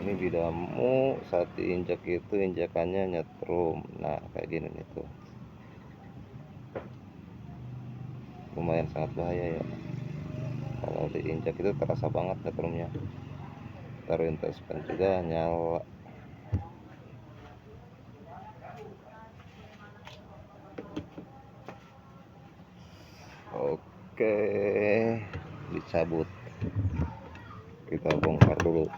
Ini bidamu saat diinjak itu injakannya nyetrum. Nah kayak gini nih tuh, lumayan sangat bahaya ya. Kalau diinjak itu terasa banget nyetrumnya. Taruh intenskan juga, nyala. Oke, dicabut. Kita bongkar dulu.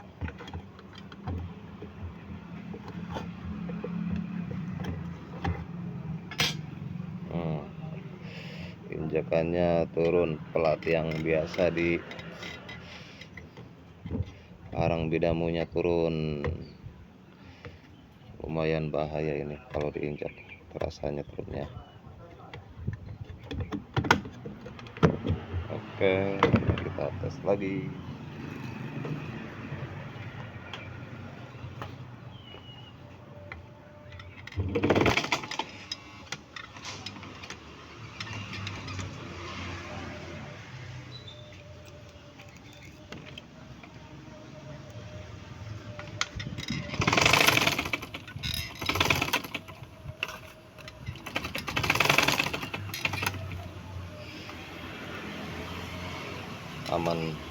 Injakannya turun, pelat yang biasa di arang bidamunya turun. Lumayan bahaya ini kalau diinjak, terasanya turunnya. Oke, kita tes lagi. Aman.